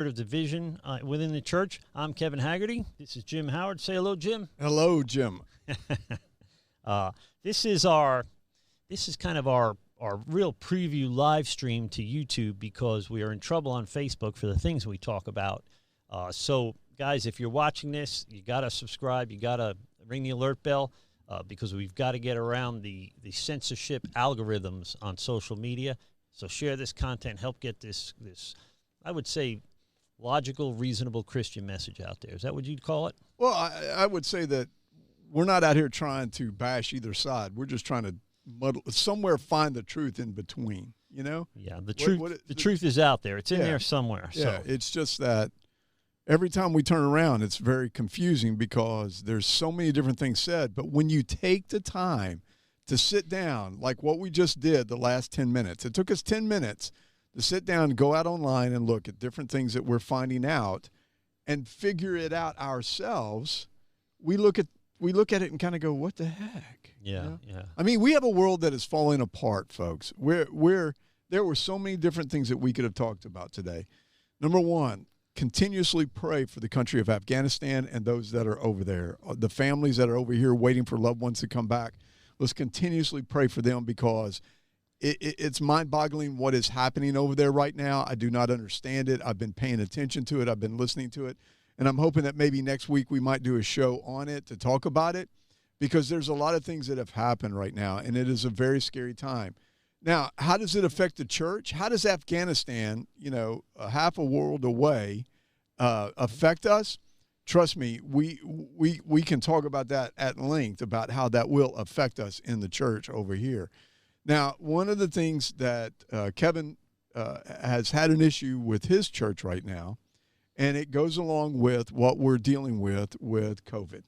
of division within the church. I'm Kevin Haggerty. This is Jim Howard. Say hello, Jim. Hello, Jim. This is kind of our real preview live stream to YouTube because we are in trouble on Facebook for the things we talk about. So, guys, if you're watching this, you got to subscribe. You got to ring the alert bell because we've got to get around the censorship algorithms on social media. So share this content, help get this I would say, logical, reasonable Christian message out there. Is that what you'd call it? Well, I would say that we're not out here trying to bash either side. We're just trying to somewhere find the truth in between, you know? Yeah, the truth is out there. It's in there somewhere. Yeah, so. It's just that every time we turn around, it's very confusing because there's so many different things said. But when you take the time to sit down, like what we just did the last 10 minutes, it took us 10 minutes to sit down and go out online and look at different things that we're finding out and figure it out ourselves. We look at it and kind of go, what the heck? Yeah, you know? yeah. I mean, we have a world that is falling apart, folks. There were so many different things that we could have talked about today. Number one, continuously pray for the country of Afghanistan and those that are over there. The families that are over here waiting for loved ones to come back. Let's continuously pray for them because it's mind-boggling what is happening over there right now. I do not understand it. I've been paying attention to it. I've been listening to it. And I'm hoping that maybe next week we might do a show on it to talk about it because there's a lot of things that have happened right now, and it is a very scary time. Now, how does it affect the church? How does Afghanistan, a half a world away, affect us? Trust me, we can talk about that at length about how that will affect us in the church over here. Now, one of the things that Kevin has had an issue with his church right now, and it goes along with what we're dealing with COVID.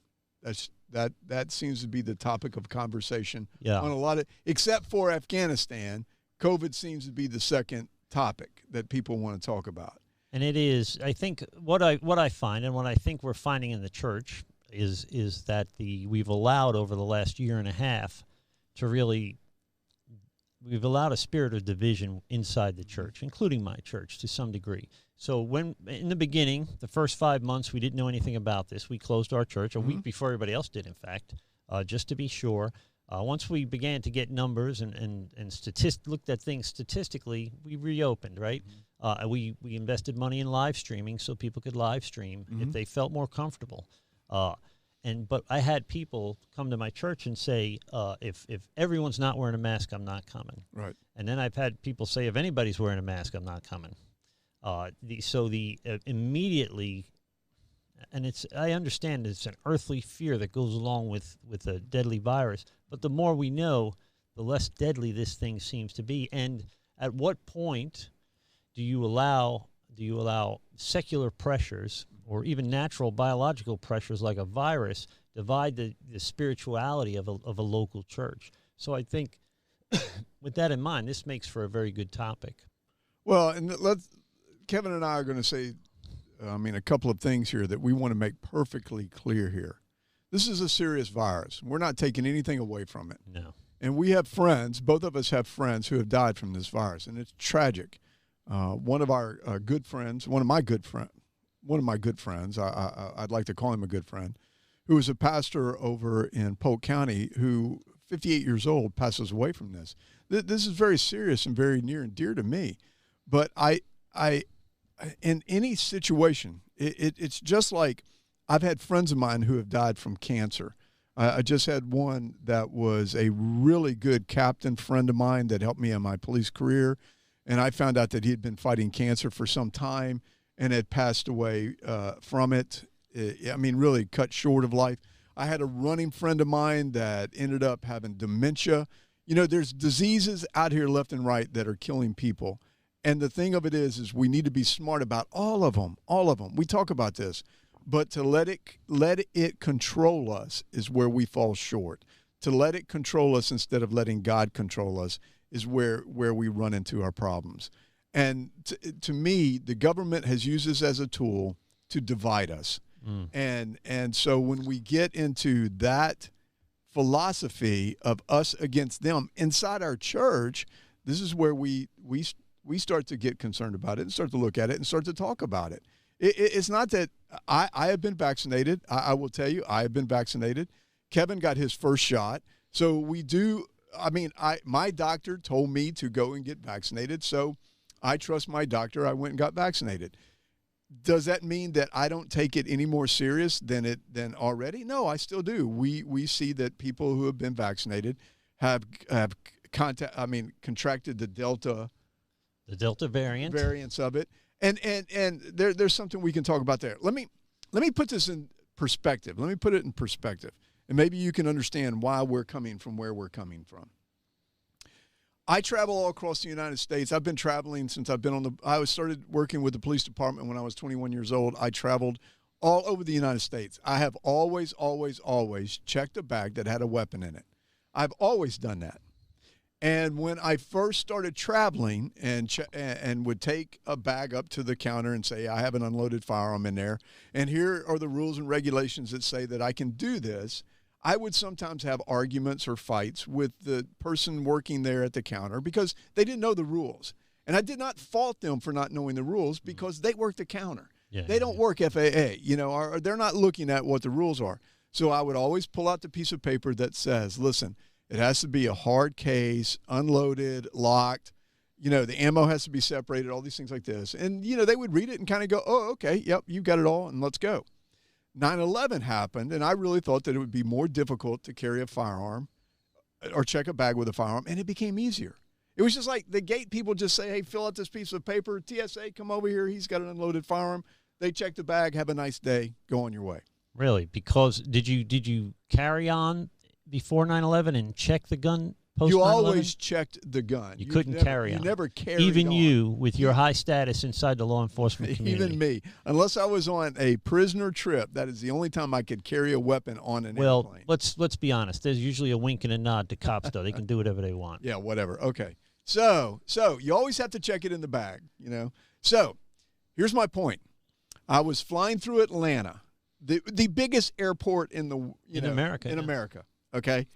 That seems to be the topic of conversation on a lot of, except for Afghanistan, COVID seems to be the second topic that people want to talk about. And it is, I think, what I find and what I think we're finding in the church is that we've allowed over the last year and a half we've allowed a spirit of division inside the church, including my church to some degree. So when in the beginning, the first 5 months, we didn't know anything about this. We closed our church a week before everybody else did, in fact, just to be sure. Once we began to get numbers and looked at things statistically, we reopened, right? We invested money in live streaming so people could live stream if they felt more comfortable. But I had people come to my church and say, if everyone's not wearing a mask, I'm not coming. Right. And then I've had people say, if anybody's wearing a mask, I'm not coming. Immediately, and I understand it's an earthly fear that goes along with a deadly virus, but the more we know, the less deadly this thing seems to be. And at what point do you allow secular pressures or even natural biological pressures like a virus divide the spirituality of a local church? So I think with that in mind, this makes for a very good topic. Well, and Kevin and I are going to say, a couple of things here that we want to make perfectly clear here. This is a serious virus. We're not taking anything away from it. No. And we have friends, both of us have friends who have died from this virus, and it's tragic. One of my good friends, I'd like to call him a good friend, who was a pastor over in Polk County who, 58 years old, passes away from this. This is very serious and very near and dear to me. But I in any situation, it's just like I've had friends of mine who have died from cancer. I just had one that was a really good captain friend of mine that helped me in my police career, and I found out that he had been fighting cancer for some time and had passed away from it. Really cut short of life. I had a running friend of mine that ended up having dementia. There's diseases out here left and right that are killing people. And the thing of it is we need to be smart about all of them. We talk about this, but to let it control us is where we fall short. To let it control us instead of letting God control us is where we run into our problems. And to me, the government has used this as a tool to divide us. And so when we get into that philosophy of us against them inside our church, this is where we we start to get concerned about it and start to look at it and start to talk about it. It's not that I have been vaccinated. I will tell you, I have been vaccinated. Kevin got his first shot. So we do, my doctor told me to go and get vaccinated. So I trust my doctor. I went and got vaccinated. Does that mean that I don't take it any more serious than already? No, I still do. We see that people who have been vaccinated have contracted the Delta variants of it. And there's something we can talk about there. Let me put this in perspective. Let me put it in perspective. And maybe you can understand why we're coming from where we're coming from. I travel all across the United States. I've been traveling since I started working with the police department when I was 21 years old. I traveled all over the United States. I have always, always, always checked a bag that had a weapon in it. I've always done that. And when I first started traveling and would take a bag up to the counter and say, I have an unloaded firearm in there, and here are the rules and regulations that say that I can do this, I would sometimes have arguments or fights with the person working there at the counter because they didn't know the rules. And I did not fault them for not knowing the rules because they work the counter. Yeah, they don't work FAA, or they're not looking at what the rules are. So I would always pull out the piece of paper that says, listen, it has to be a hard case, unloaded, locked. The ammo has to be separated, all these things like this. And, they would read it and kind of go, oh, okay, yep, you got it all, and let's go. 9/11 happened, and I really thought that it would be more difficult to carry a firearm or check a bag with a firearm, and it became easier. It was just like the gate people just say, hey, fill out this piece of paper. TSA, come over here. He's got an unloaded firearm. They check the bag. Have a nice day. Go on your way. Really? Because did you carry on before 9/11 and check the gun post 9/11? You always checked the gun. You couldn't carry on. You never carried Even on. you, with your high status inside the law enforcement community. Even me. Unless I was on a prisoner trip, that is the only time I could carry a weapon on an airplane. Well, let's be honest. There's usually a wink and a nod to cops, though. They can do whatever they want. Yeah, whatever. Okay. So you always have to check it in the bag, So here's my point. I was flying through Atlanta, the biggest airport in America. In America, okay?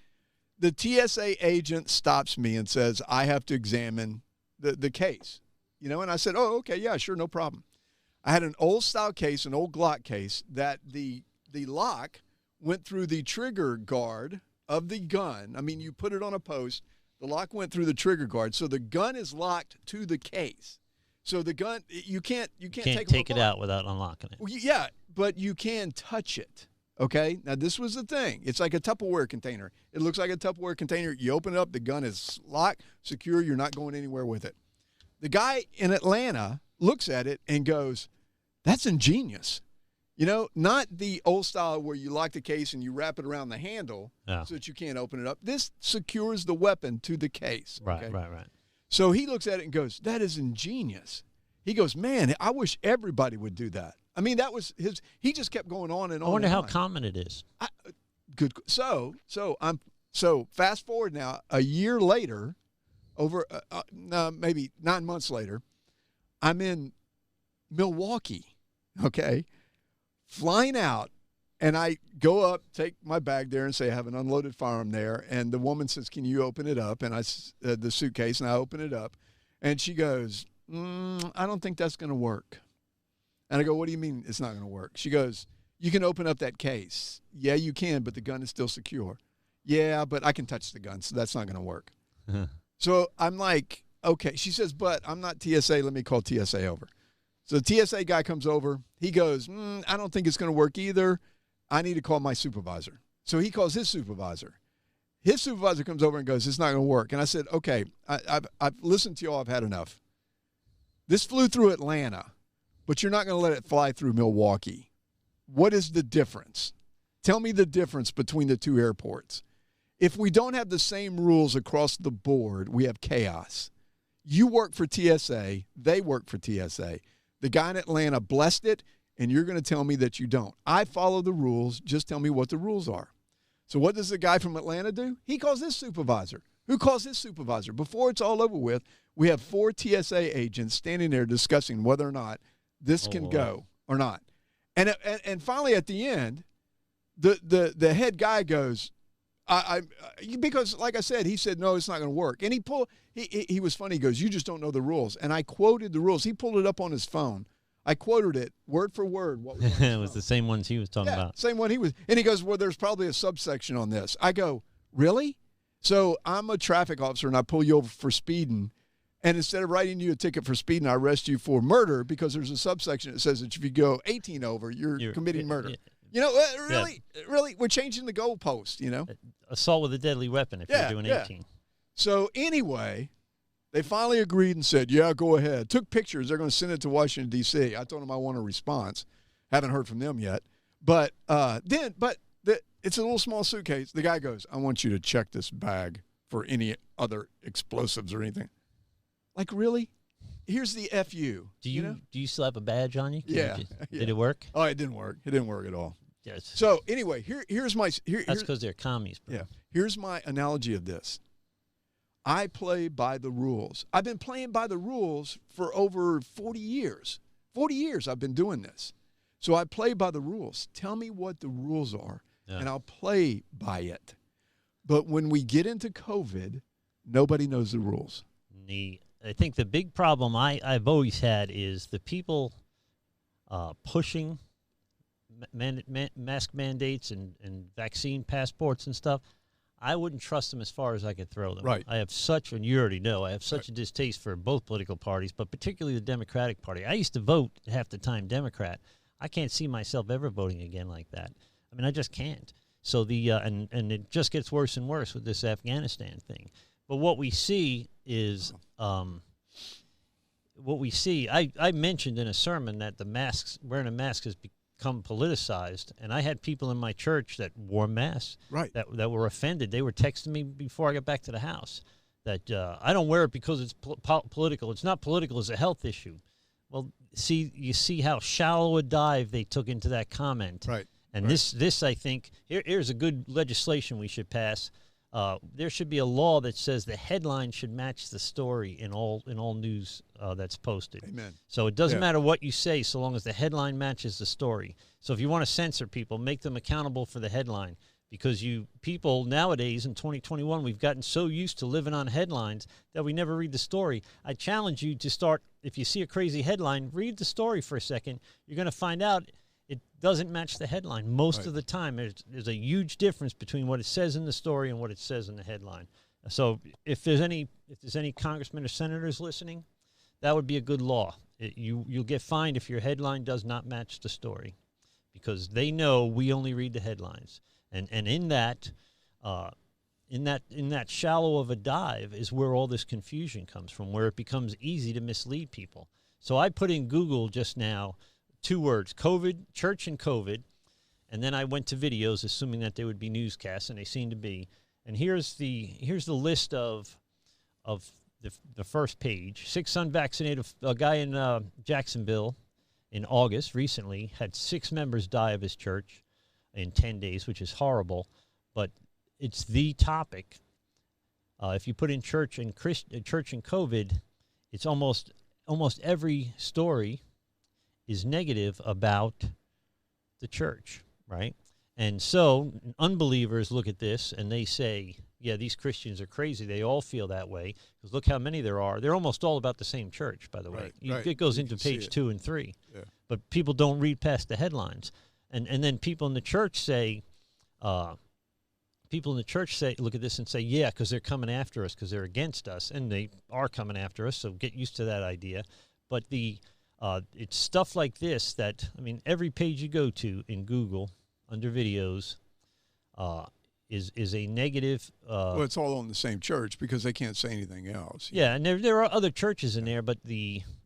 The TSA agent stops me and says, I have to examine the case, and I said, oh, okay, yeah, sure, no problem. I had an old style case, an old Glock case, that the lock went through the trigger guard of the gun. I mean, you put it on a post, the lock went through the trigger guard, so the gun is locked to the case. So the gun, you can't take it out without unlocking it. Well, yeah, but you can touch it. Okay, now this was the thing. It's like a Tupperware container. It looks like a Tupperware container. You open it up, the gun is locked, secure. You're not going anywhere with it. The guy in Atlanta looks at it and goes, that's ingenious. Not the old style where you lock the case and you wrap it around the handle so that you can't open it up. This secures the weapon to the case. Right, okay? right. So he looks at it and goes, that is ingenious. He goes, man, I wish everybody would do that. I mean, that was he just kept going on and on. I wonder how common it is. Good. So fast forward now, a year later, maybe 9 months later, I'm in Milwaukee, okay, flying out, and I go up, take my bag there and say, I have an unloaded firearm there. And the woman says, can you open it up? And the suitcase, and I open it up, and she goes, I don't think that's going to work. And I go, what do you mean it's not going to work? She goes, you can open up that case. Yeah, you can, but the gun is still secure. Yeah, but I can touch the gun, so that's not going to work. So I'm like, okay. She says, but I'm not TSA. Let me call TSA over. So the TSA guy comes over. He goes, I don't think it's going to work either. I need to call my supervisor. So he calls his supervisor. His supervisor comes over and goes, it's not going to work. And I said, okay, I've listened to y'all. I've had enough. This flew through Atlanta, but you're not going to let it fly through Milwaukee. What is the difference? Tell me the difference between the two airports. If we don't have the same rules across the board, we have chaos. You work for TSA. They work for TSA. The guy in Atlanta blessed it, and you're going to tell me that you don't. I follow the rules. Just tell me what the rules are. So what does the guy from Atlanta do? He calls his supervisor. Who calls his supervisor? Before it's all over with, we have 4 TSA agents standing there discussing whether or not this can go or not. And finally at the end, the head guy goes, Because like I said, he said, no, it's not going to work. And he was funny. He goes, you just don't know the rules. And I quoted the rules. He pulled it up on his phone. I quoted it word for word. What was it was the same ones he was talking about. Same one he was. And he goes, well, there's probably a subsection on this. I go, really? So I'm a traffic officer and I pull you over for speeding. And instead of writing you a ticket for speeding, I arrest you for murder because there's a subsection that says that if you go 18 over, you're committing murder. You know, really, we're changing the goalpost, you know. Assault with a deadly weapon if you're doing 18. So anyway, they finally agreed and said, yeah, go ahead. Took pictures. They're going to send it to Washington, D.C. I told them I want a response. Haven't heard from them yet. But it's a little small suitcase. The guy goes, I want you to check this bag for any other explosives or anything. Like, really? Here's the FU. Do you still have a badge on you? Yeah. Did it work? Oh, it didn't work. It didn't work at all. Yes. So anyway, here's my that's because they're commies, bro. Yeah. Here's my analogy of this. I play by the rules. I've been playing by the rules for over 40 years. 40 years I've been doing this. So I play by the rules. Tell me what the rules are, and I'll play by it. But when we get into COVID, nobody knows the rules. I think the big problem I've always had is the people pushing mask mandates and vaccine passports and stuff. I wouldn't trust them as far as I could throw them. Right. I have such, and you already know, I have such a distaste for both political parties, but particularly the Democratic Party. I used to vote half the time Democrat. I can't see myself ever voting again like that. I mean, I just can't. So and it just gets worse and worse with this Afghanistan thing. But what we see is I mentioned in a sermon that wearing a mask has become politicized, and I had people in my church that wore masks that were offended. They were texting me before I got back to the house that I don't wear it because it's political. It's not political. It's a health issue. Well, you see how shallow a dive they took into that comment. Right. And this I think, here's a good legislation we should pass. There should be a law that says the headline should match the story in all news that's posted. Amen. So it doesn't matter what you say so long as the headline matches the story. So if you want to censor people, make them accountable for the headline, because people nowadays in 2021, we've gotten so used to living on headlines that we never read the story. I challenge you to start, if you see a crazy headline, read the story for a second. You're going to find out it doesn't match the headline most of the time. There's a huge difference between what it says in the story and what it says in the headline. So if there's any congressmen or senators listening, that would be a good law. You'll get fined if your headline does not match the story, because they know we only read the headlines. And in that shallow of a dive is where all this confusion comes from, where it becomes easy to mislead people. So I put in Google just now 2 words: COVID, church, and COVID, and then I went to videos, assuming that they would be newscasts, and they seem to be. And here's the list of the first page. 6 unvaccinated. A guy in Jacksonville in August recently had 6 members die of his church in 10 days, which is horrible, but it's the topic. If you put in church and COVID, it's almost every story is negative about the church, right? And so unbelievers look at this and they say, yeah, these Christians are crazy. They all feel that way, because look how many there are. They're almost all about the same church, by the way. It goes into page 2 and 3. Yeah. But people don't read past the headlines. And then people in the church say, look at this and say, yeah, because they're coming after us, because they're against us, and they are coming after us, so get used to that idea. But it's stuff like this that, I mean, every page you go to in Google under videos is a negative. Well, it's all on the same church because they can't say anything else. Yeah, and there are other churches in there, but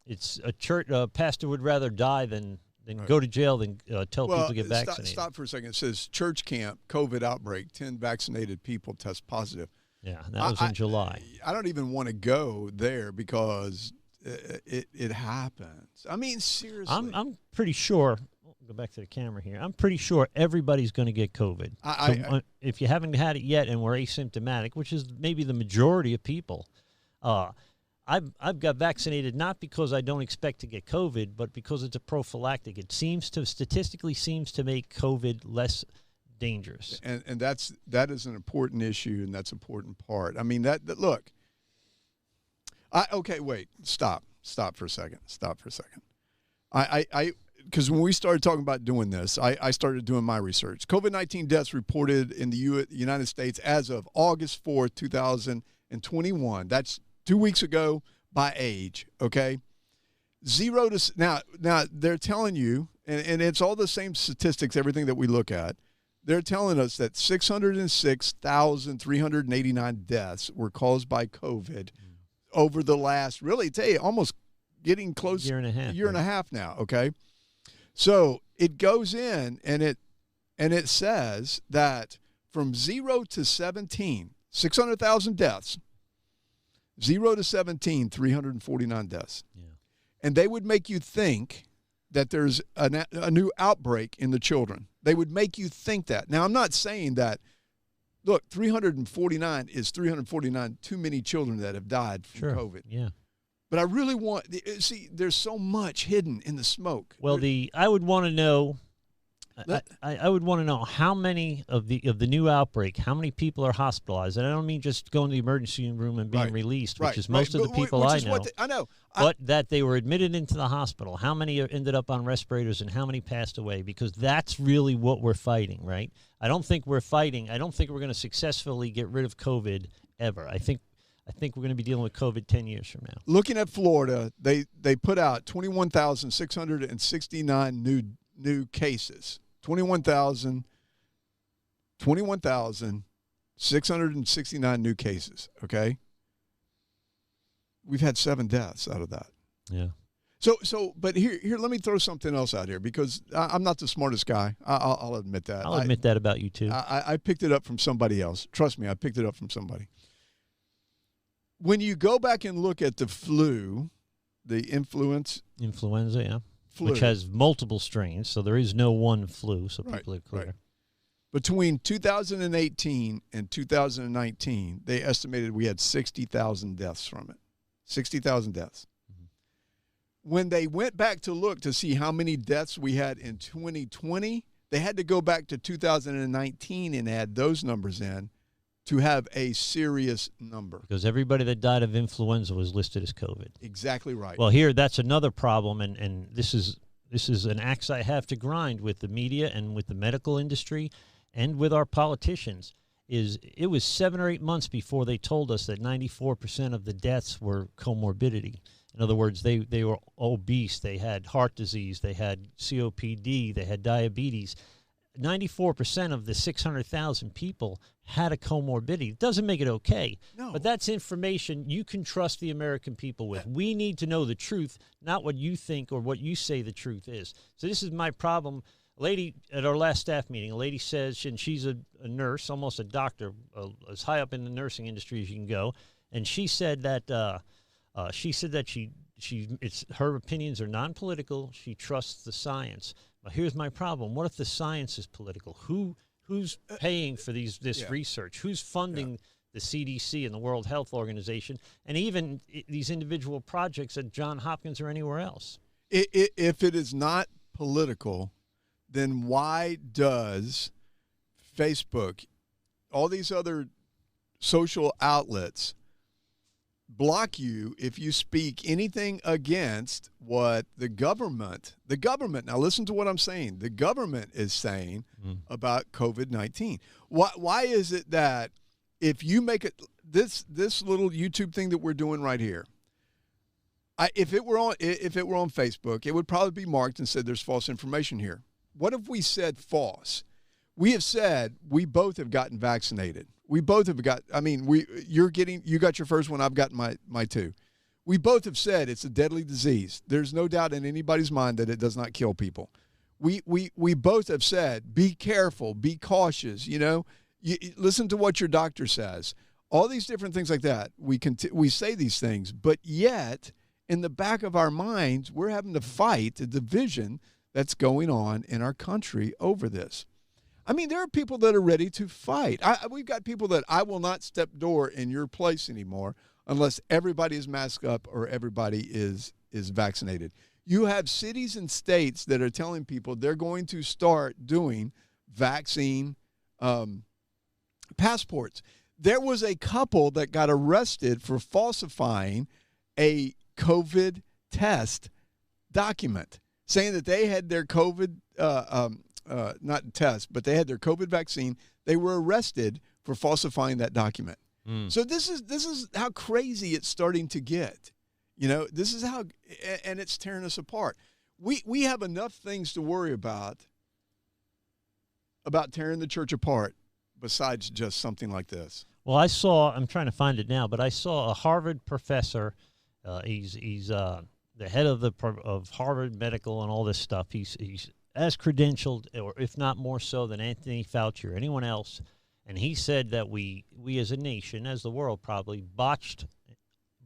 it's a church. Pastor would rather die than go to jail than tell people to get vaccinated. Stop for a second. It says church camp, COVID outbreak, 10 vaccinated people test positive. Yeah, that was in July. I don't even want to go there because it happens. I mean, seriously. I'm pretty sure. Go back to the camera here. I'm pretty sure everybody's going to get COVID. If you haven't had it yet and we're asymptomatic, which is maybe the majority of people, I've got vaccinated not because I don't expect to get COVID, but because it's a prophylactic. It statistically seems to make COVID less dangerous. And that is an important issue, and that's an important part. I mean, look. Okay, wait. Stop for a second. Because when we started talking about doing this, I started doing my research. COVID-19 deaths reported in the United States as of August 4th, 2021. That's 2 weeks ago by age, okay? Now they're telling you, and it's all the same statistics, everything that we look at. They're telling us that 606,389 deaths were caused by COVID over the last, really, almost getting close, year and a half now, okay? So it goes in and it says that from 0 to 17, 600,000 deaths, 0 to 17, 349 deaths. Yeah. And they would make you think that there's a new outbreak in the children. They would make you think that. Now, I'm not saying that, look, 349 is 349 too many children that have died from COVID. Yeah. But I really there's so much hidden in the smoke. Well, I would want to know, I would want to know how many of the new outbreak, how many people are hospitalized. And I don't mean just going to the emergency room and being released, which is most of the people I know. I know. But that they were admitted into the hospital, how many ended up on respirators, and how many passed away, because that's really what we're fighting, right? I don't think we're going to successfully get rid of COVID ever. I think we're going to be dealing with COVID 10 years from now. Looking at Florida, they put out 21,669 new cases. 21,669 new cases, okay? We've had 7 deaths out of that. Yeah. So, but here, let me throw something else out here, because I'm not the smartest guy. I'll admit that. I'll admit that about you too. I picked it up from somebody else. Trust me, I picked it up from somebody. When you go back and look at the flu, the influenza, yeah, which has multiple strains, so there is no one flu, so people are clear. Right. Between 2018 and 2019, they estimated we had 60,000 deaths from it. 60,000 deaths. Mm-hmm. When they went back to look to see how many deaths we had in 2020, they had to go back to 2019 and add those numbers in to have a serious number. Because everybody that died of influenza was listed as COVID. Exactly right. Well, here, that's another problem, and this is an axe I have to grind with the media and with the medical industry and with our politicians. It was 7 or 8 months before they told us that 94% of the deaths were comorbidity. In other words, they were obese, they had heart disease, they had COPD, they had diabetes. 94% of the 600,000 people had a comorbidity. It doesn't make it okay. No. But that's information you can trust the American people with. We need to know the truth, not what you think or what you say the truth is. So this is my problem. A lady at our last staff meeting, a lady says, and she's a nurse, almost a doctor, as high up in the nursing industry as you can go, and she said that her opinions are non-political. She trusts the science. But here's my problem. What if the science is political? Who's paying for this research? Who's funding the CDC and the World Health Organization, and even these individual projects at Johns Hopkins or anywhere else? If it is not political, then why does Facebook, all these other social outlets, block you if you speak anything against what the government, now listen to what I'm saying, the government is saying about COVID-19. Why is it that if you make it, this little YouTube thing that we're doing right here, if it were on Facebook, it would probably be marked and said there's false information here. What if we said false? We have said we both have gotten vaccinated. We both have got, you got your first one, I've got my 2. We both have said it's a deadly disease. There's no doubt in anybody's mind that it does not kill people. We both have said, be careful, be cautious, listen to what your doctor says. All these different things like that. We say these things, but yet in the back of our minds, we're having to fight the division that's going on in our country over this. There are people that are ready to fight. We've got people that I will not step door in your place anymore unless everybody is masked up or everybody is vaccinated. You have cities and states that are telling people they're going to start doing vaccine passports. There was a couple that got arrested for falsifying a COVID test document, saying that they had their COVID, not test, but they had their COVID vaccine. They were arrested for falsifying that document. So this is how crazy it's starting to get. You know, this is how, and it's tearing us apart. We have enough things to worry about tearing the church apart besides just something like this. Well, I'm trying to find it now, but I saw a Harvard professor. He's the head of Harvard Medical and all this stuff. He's as credentialed, or if not more so, than Anthony Fauci or anyone else. And he said that we as a nation, as the world probably, botched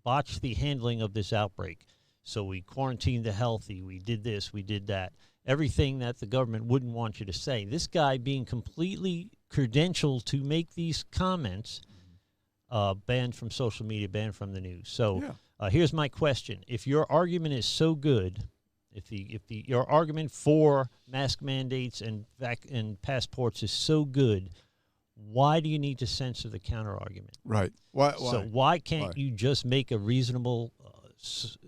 the handling of this outbreak. So we quarantined the healthy. We did this. We did that. Everything that the government wouldn't want you to say. This guy being completely credentialed to make these comments, banned from social media, banned from the news. So here's my question. If your argument is so good, if your argument for mask mandates and passports is so good, why do you need to censor the counter argument? Right. Why? So why can't you just make a reasonable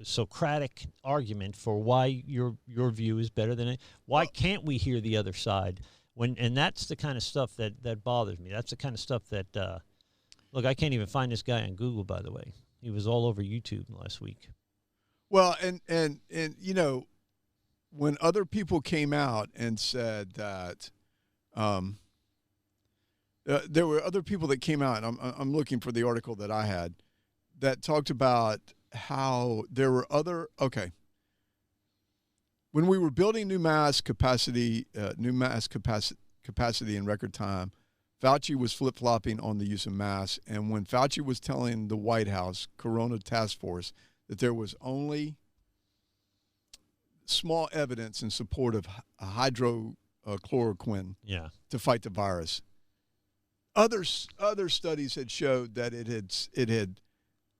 Socratic argument for why your view is better than it? Why can't we hear the other side? And that's the kind of stuff that bothers me. That's the kind of stuff that look, I can't even find this guy on Google, by the way. He was all over YouTube last week. Well, and you know, when other people came out and said that there were other people that came out, and I'm looking for the article that I had that talked about how there were when we were building new mask capacity in record time, Fauci was flip-flopping on the use of masks. And when Fauci was telling the White House Corona Task Force that there was only small evidence in support of hydrochloroquine to fight the virus, other studies had showed that it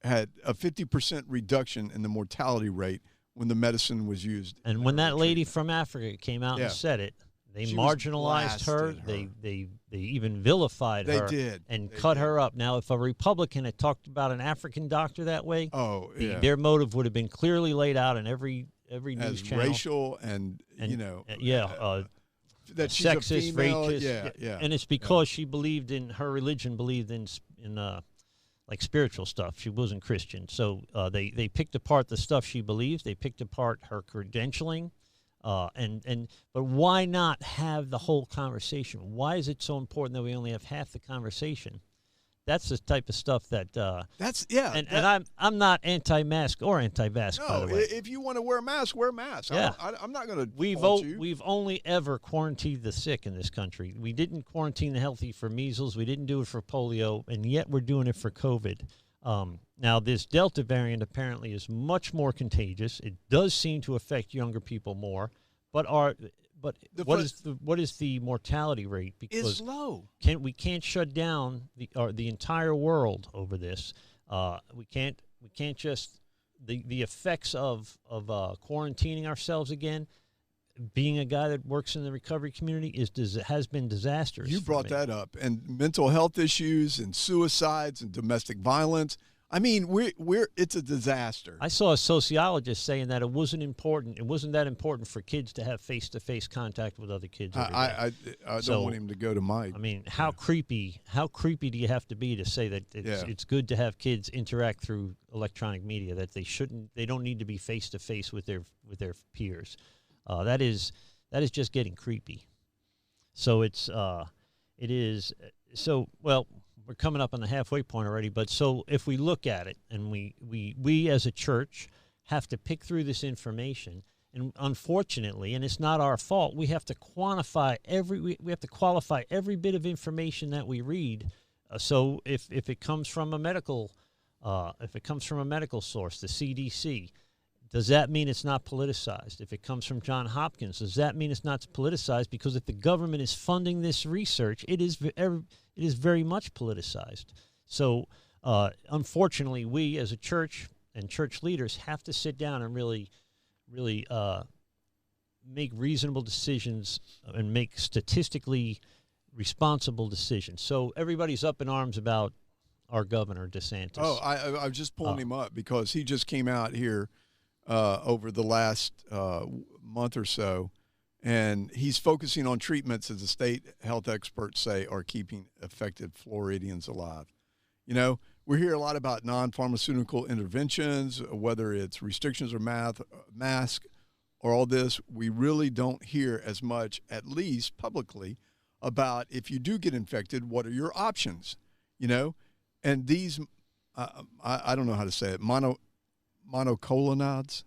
had a 50% reduction in the mortality rate when the medicine was used. And when that lady from Africa came out and said it, they marginalized her. They even vilified her. They did. And cut her up. Now, if a Republican had talked about an African doctor that way, their motive would have been clearly laid out in every news channel. As racial and you know. That she's sexist, a female, racist. And it's because she believed in, her religion believed in like spiritual stuff. She wasn't Christian. So they picked apart the stuff she believes. They picked apart her credentialing. But why not have the whole conversation? Why is it so important that we only have half the conversation? That's the type of stuff that And I'm not anti-mask or anti-vax, by the way. If you want to wear a mask, wear a mask. Yeah. I'm not going to We've only ever quarantined the sick in this country. We didn't quarantine the healthy for measles. We didn't do it for polio, and yet we're doing it for COVID. Now, this Delta variant apparently is much more contagious. It does seem to affect younger people more, what is the mortality rate? Because it's low. We can't shut down the entire world over this. We can't just the effects of quarantining ourselves again. Being a guy that works in the recovery community has been disastrous. You brought that up, and mental health issues and suicides and domestic violence. I mean, it's a disaster. I saw a sociologist saying that it wasn't that important for kids to have face-to-face contact with other kids. I don't want him to go to Mike. I mean, how creepy do you have to be to say that it's good to have kids interact through electronic media, that they don't need to be face-to-face with their peers. That is just getting creepy. So we're coming up on the halfway point already, but so if we look at it and we as a church have to pick through this information, and unfortunately, and it's not our fault, we have to qualify every bit of information that we read. So if it comes from a medical source, the CDC, does that mean it's not politicized? If it comes from Johns Hopkins, does that mean it's not politicized? Because if the government is funding this research, it is very much politicized. So, unfortunately, we as a church and church leaders have to sit down and really make reasonable decisions and make statistically responsible decision. So everybody's up in arms about our governor, DeSantis. Oh, I was just pulling him up because he just came out here over the last month or so, and he's focusing on treatments, as the state health experts say, are keeping affected Floridians alive. You know, we hear a lot about non-pharmaceutical interventions, whether it's restrictions or mask or all this. We really don't hear as much, at least publicly, about if you do get infected, what are your options, you know? And these, I don't know how to say it, monoclonals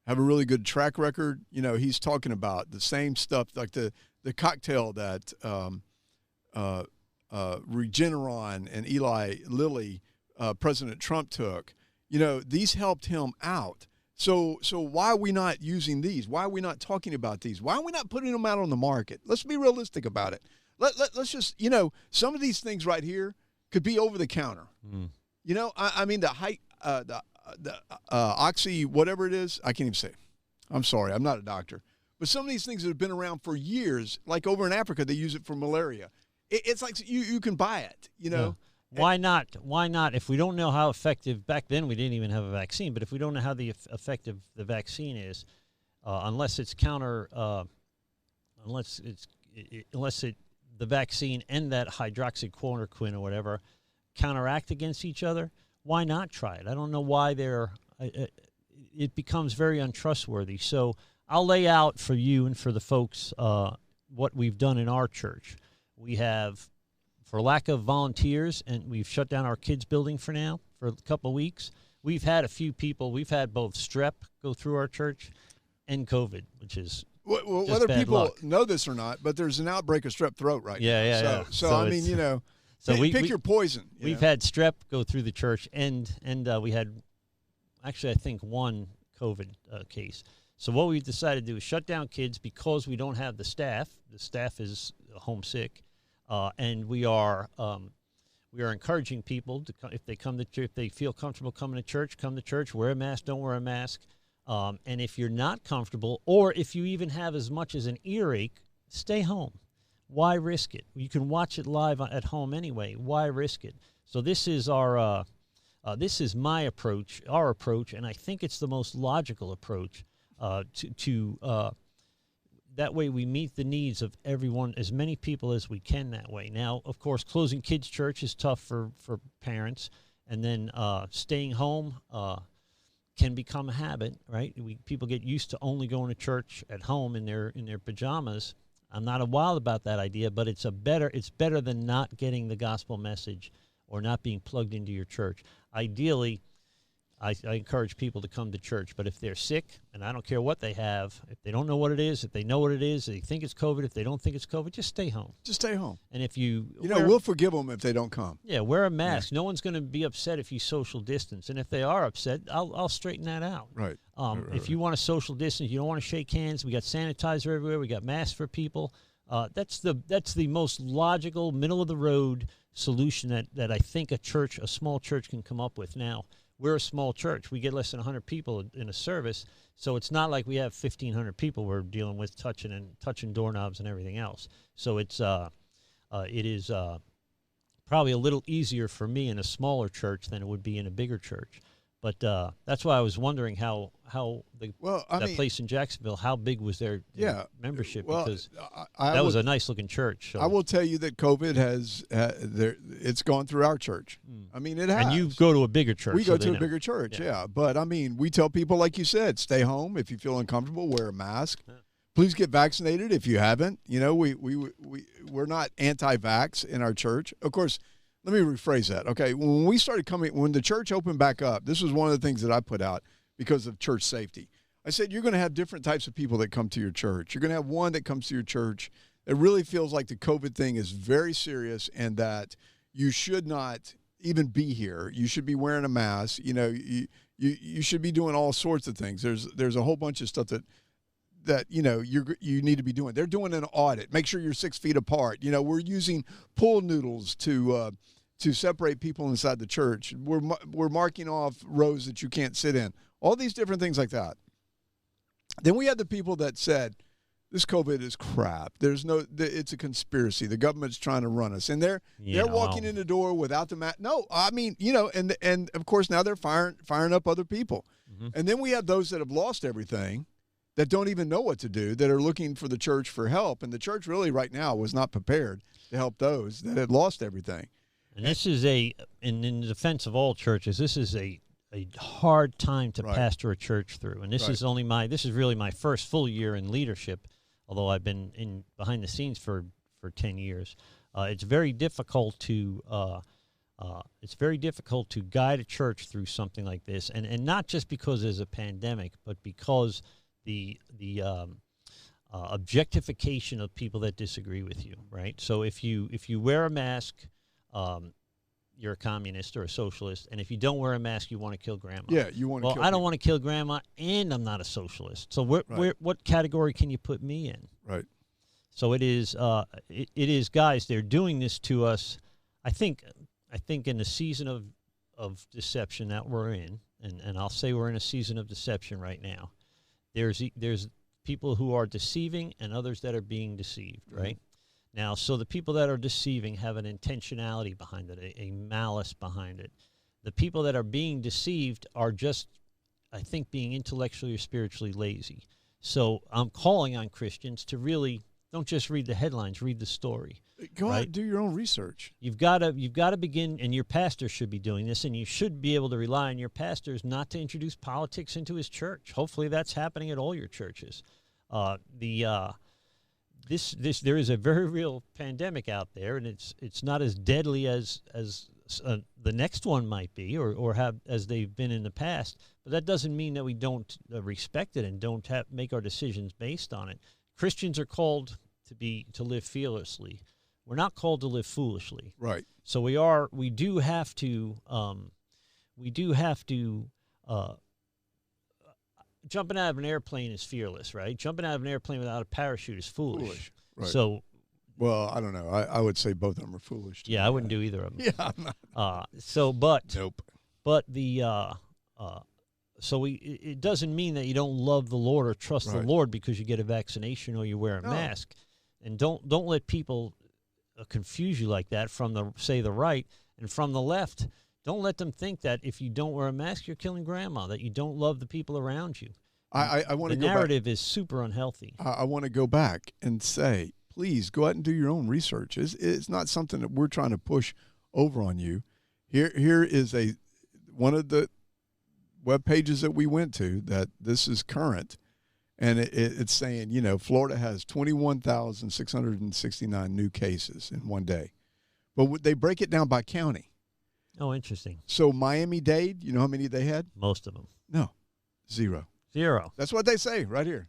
have a really good track record. You know, he's talking about the same stuff, like the cocktail that Regeneron and Eli Lilly, President Trump took. You know, these helped him out. So why are we not using these? Why are we not talking about these? Why are we not putting them out on the market? Let's be realistic about it. Let's just, you know, some of these things right here could be over the counter. Mm. You know, I mean, the oxy, whatever it is, I can't even say. I'm sorry, I'm not a doctor. But some of these things that have been around for years, like over in Africa, they use it for malaria. It's like you can buy it, you know. Yeah. Why not? Why not? If we don't know how effective, back then we didn't even have a vaccine, but if we don't know how effective the vaccine is, unless it's the vaccine and that hydroxychloroquine or whatever counteract against each other, why not try it? I don't know why it becomes very untrustworthy. So I'll lay out for you and for the folks what we've done in our church. We have, for lack of volunteers, and we've shut down our kids' building for now for a couple of weeks. We've had a few people. We've had both strep go through our church and COVID, which is whether people luck. know this or not, but there's an outbreak of strep throat right now. Yeah. So I mean, you know, pick your poison. We've had strep go through the church, and we had actually, I think, one COVID case. So what we've decided to do is shut down kids because we don't have the staff. The staff is homesick. And we are encouraging people to come, if they feel comfortable coming to church, come to church. Wear a mask, don't wear a mask. And if you're not comfortable, or if you even have as much as an earache, stay home. Why risk it? You can watch it live at home anyway. Why risk it? So this is our my approach, our approach, and I think it's the most logical approach to that way we meet the needs of everyone, as many people as we can that way. Now, of course, closing kids' church is tough for parents, and then staying home can become a habit, right? People get used to only going to church at home in their pajamas. I'm not wild about that idea, but it's better than not getting the gospel message or not being plugged into your church. Ideally, I encourage people to come to church, but if they're sick, and I don't care what they have, if they don't know what it is, if they know what it is, they think it's COVID, if they don't think it's COVID, just stay home. Just stay home. And if you we'll forgive them if they don't come. Yeah, wear a mask. Yeah. No one's going to be upset if you social distance, and if they are upset, I'll straighten that out. Right. If you want to social distance, you don't want to shake hands. We got sanitizer everywhere. We got masks for people. That's the most logical, middle of the road solution that I think a small church can come up with now. We're a small church. We get less than 100 people in a service, so it's not like we have 1,500 people we're dealing with touching doorknobs and everything else. So it is probably a little easier for me in a smaller church than it would be in a bigger church. But that's why I was wondering how that place in Jacksonville, how big was their membership? Well, because that was a nice looking church. So. I will tell you that COVID it's gone through our church. I mean, it has. And you go to a bigger church. We go to a bigger church, yeah. But I mean, we tell people, like you said, stay home. If you feel uncomfortable, wear a mask. Yeah. Please get vaccinated if you haven't. You know, we're not anti-vax in our church. Of course. Let me rephrase that. Okay, when the church opened back up, this was one of the things that I put out because of church safety. I said, you're going to have different types of people that come to your church. You're going to have one that comes to your church that really feels like the COVID thing is very serious and that you should not even be here. You should be wearing a mask. You know, you should be doing all sorts of things. There's a whole bunch of stuff that you know you need to be doing. They're doing an audit. Make sure you're 6 feet apart. You know, we're using pool noodles to separate people inside the church. We're marking off rows that you can't sit in. All these different things like that. Then we had the people that said, this COVID is crap. It's a conspiracy. The government's trying to run us, and they're walking in the door without the mask. No, I mean, and of course now they're firing up other people, and then we have those that have lost everything, that don't even know what to do, that are looking for the church for help, and the church really right now was not prepared to help those that had lost everything. And this is in the defense of all churches, this is a hard time to pastor a church through, and this is really my first full year in leadership. Although I've been in behind the scenes for 10 years, it's very difficult to guide a church through something like this, and not just because there's a pandemic, but because the objectification of people that disagree with you, right? So if you wear a mask, you're a communist or a socialist, and if you don't wear a mask, you want to kill grandma. Yeah, you want to. Well, I don't want to kill grandma, and I'm not a socialist. So what category can you put me in? Right. So it is, guys. They're doing this to us. I think in the season of deception that we're in, and I'll say we're in a season of deception right now. There's people who are deceiving and others that are being deceived, right? Now, so the people that are deceiving have an intentionality behind it, a malice behind it. The people that are being deceived are just, I think, being intellectually or spiritually lazy. So I'm calling on Christians to really don't just read the headlines, read the story. Go out and do your own research. You've got to begin, and your pastor should be doing this, and you should be able to rely on your pastors not to introduce politics into his church. Hopefully that's happening at all your churches. There is a very real pandemic out there, and it's not as deadly as the next one might be, or have as they've been in the past. But that doesn't mean that we don't respect it and don't make our decisions based on it. Christians are called to live fearlessly. We're not called to live foolishly. Right. So we do have to jumping out of an airplane is fearless, right? Jumping out of an airplane without a parachute is foolish. Right. So, well, I don't know. I would say both of them are foolish. Yeah, I wouldn't do either of them. Yeah, I'm not. Nope. But it doesn't mean that you don't love the Lord or trust the Lord because you get a vaccination or you wear a mask. And don't let people confuse you like that from the right and from the left. Don't let them think that if you don't wear a mask, you're killing grandma, that you don't love the people around you. I want to go back. The narrative is super unhealthy. I want to go back and say, please go out and do your own research. It's not something that we're trying to push over on you. Here is one of the web pages that we went to that this is current, and it's saying, Florida has 21,669 new cases in one day. But they break it down by county. Oh, interesting. So Miami-Dade, you know how many they had? Most of them. No, 0. That's what they say right here.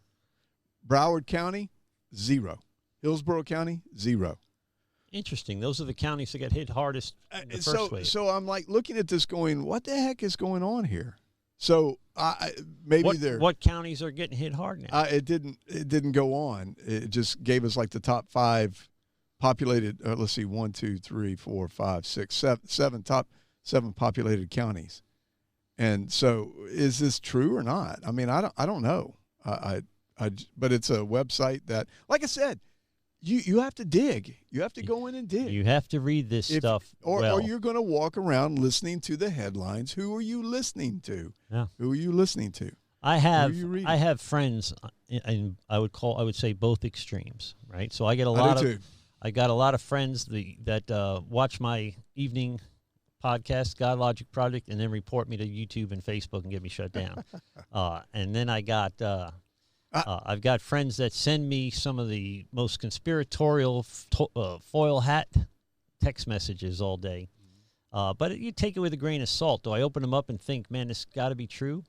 Broward County, 0. Hillsborough County, 0. Interesting. Those are the counties that get hit hardest in the first wave. So I'm like looking at this going, what the heck is going on here? So what counties are getting hit hard now? It didn't go on. It just gave us like the top 5 populated. Let's see, 1, 2, 3, 4, 5, 6, 7 top 7 populated counties. And so, is this true or not? I mean, I don't know. But it's a website that, like I said, you have to dig. You have to go in and dig. You have to read this stuff or you're going to walk around listening to the headlines. Who are you listening to? Yeah. Who are you listening to? I have friends, and I would say both extremes, right? So I got a lot of friends that watch my evening podcast, God Logic Project, and then report me to YouTube and Facebook and get me shut down. And then I've got friends that send me some of the most conspiratorial foil hat text messages all day. But you take it with a grain of salt. Do I open them up and think, man, this got to be true?